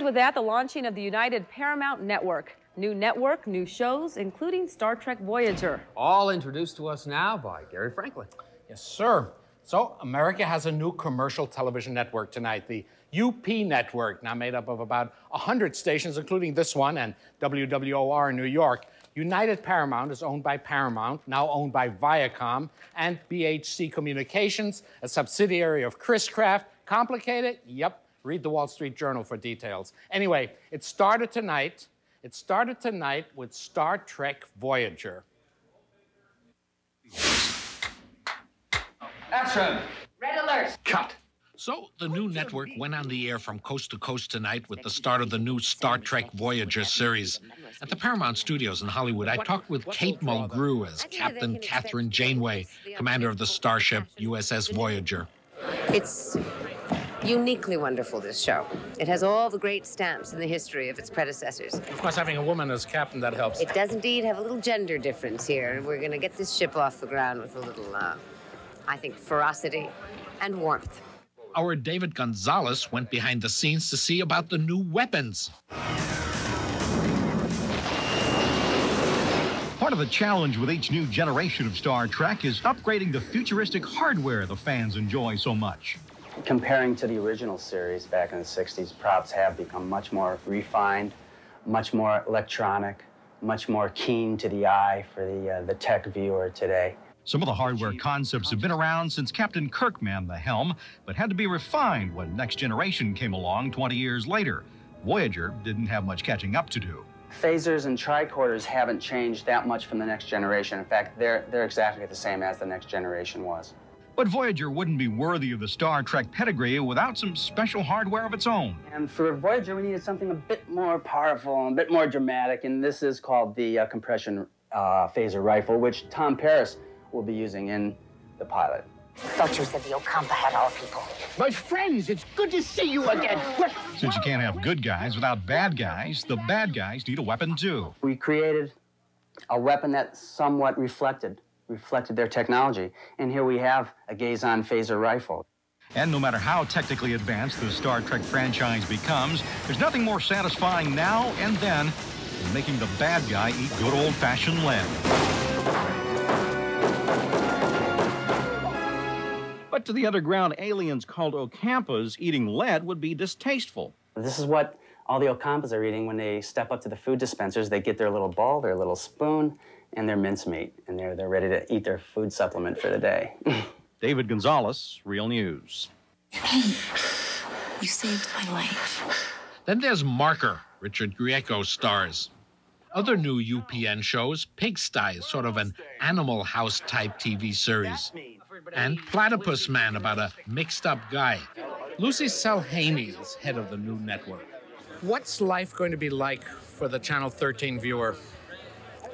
And with that, the launching of the United Paramount Network. New network, new shows, including Star Trek Voyager. All introduced to us now by Gary Franklin. Yes, sir. So, America has a new commercial television network tonight, the UP network, now made up of about 100 stations, including this one and WWOR in New York. United Paramount is owned by Paramount, now owned by Viacom, and BHC Communications, a subsidiary of Chris Kraft. Complicated? Yep. Read the Wall Street Journal for details. Anyway, it started tonight with Star Trek Voyager. Action! Red alert! Cut. So the new network went on the air from coast to coast tonight with the start of the new Star Trek Voyager series. At the Paramount Studios in Hollywood, I talked with Kate Mulgrew as Captain Catherine Janeway, commander of the starship USS Voyager. It's uniquely wonderful, this show. It has all the great stamps in the history of its predecessors. Of course, having a woman as captain, that helps. It does indeed have a little gender difference here. We're going to get this ship off the ground with a little, I think, ferocity and warmth. Our David Gonzalez went behind the scenes to see about the new weapons. Part of the challenge with each new generation of Star Trek is upgrading the futuristic hardware the fans enjoy so much. Comparing to the original series back in the 60s, props have become much more refined, much more electronic, much more keen to the eye for the tech viewer today. Some of the hardware concepts have been around since Captain Kirk manned the helm, but had to be refined when Next Generation came along 20 years later. Voyager didn't have much catching up to do. Phasers and tricorders haven't changed that much from the Next Generation. In fact, they're exactly the same as the Next Generation was. But Voyager wouldn't be worthy of the Star Trek pedigree without some special hardware of its own. And for Voyager, we needed something a bit more powerful and a bit more dramatic, and this is called the compression phaser rifle, which Tom Paris will be using in the pilot. Thought you said the Ocampa had our people. My friends, it's good to see you again. Since you can't have good guys without bad guys, the bad guys need a weapon too. We created a weapon that somewhat reflected their technology. And here we have a gaze-on phaser rifle. And no matter how technically advanced the Star Trek franchise becomes, there's nothing more satisfying now and then than making the bad guy eat good old-fashioned lead. But to the underground aliens called Ocampas, eating lead would be distasteful. This is what all the Ocampas are eating when they step up to the food dispensers. They get their little bowl, their little spoon, and their mincemeat, and they're ready to eat their food supplement for the day. David Gonzalez, Real News. Hey, you saved my life. Then there's Marker, Richard Grieco stars. Other new UPN shows, Pigsty, sort of an Animal House-type TV series. And Platypus Man, about a mixed-up guy. Lucy Selhaney is head of the new network. What's life going to be like for the Channel 13 viewer?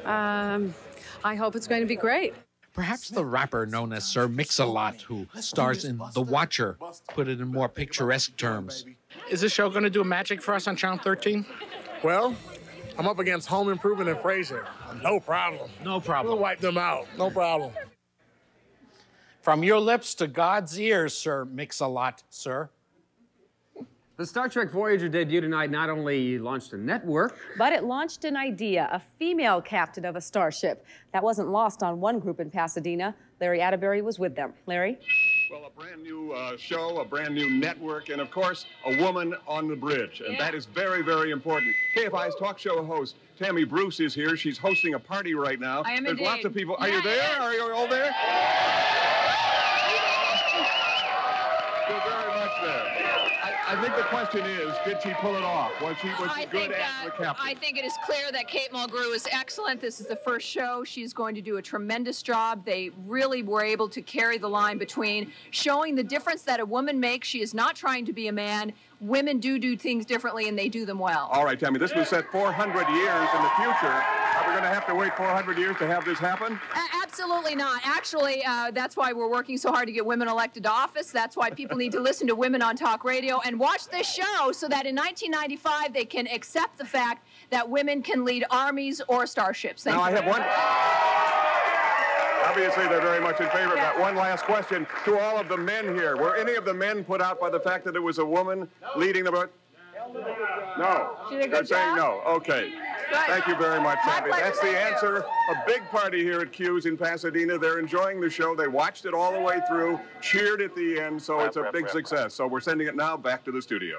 I hope it's going to be great. Perhaps the rapper known as Sir Mix-a-Lot, who stars in The Watcher, put it in more picturesque terms. Is this show going to do magic for us on Channel 13? Well, I'm up against Home Improvement and Frasier. No problem. No problem. We'll wipe them out. No problem. From your lips to God's ears, Sir Mix-a-Lot, sir. The Star Trek Voyager debut tonight not only launched a network, but it launched an idea, a female captain of a starship. That wasn't lost on one group in Pasadena. Larry Atterbury was with them. Larry? Well, a brand new show, a brand new network, and of course, a woman on the bridge. And that is very, very important. KFI's talk show host, Tammy Bruce, is here. She's hosting a party right now. I am There's indeed. Lots of people. Are you there? Are you all there? You're very much there. I think the question is, did she pull it off? Was she good as the captain? I think it is clear that Kate Mulgrew is excellent. This is the first show. She's going to do a tremendous job. They really were able to carry the line between showing the difference that a woman makes. She is not trying to be a man. Women do things differently, and they do them well. All right, Tammy, this was set 400 years in the future. Are we going to have to wait 400 years to have this happen? Absolutely not. Actually, that's why we're working so hard to get women elected to office. That's why people need to listen to women on talk radio and watch this show so that in 1995 they can accept the fact that women can lead armies or starships. Now, I have one. Obviously, they're very much in favor of that. One last question to all of the men here. Were any of the men put out by the fact that it was a woman leading the boat? No. She did a They're good saying job? no. Okay. Good. Thank you very much, My Sandy. pleasure. That's the Thank you. answer. A big party here at Q's in Pasadena. They're enjoying the show. They watched it all the way through, cheered at the end, so it's a big success. So we're sending it now back to the studio.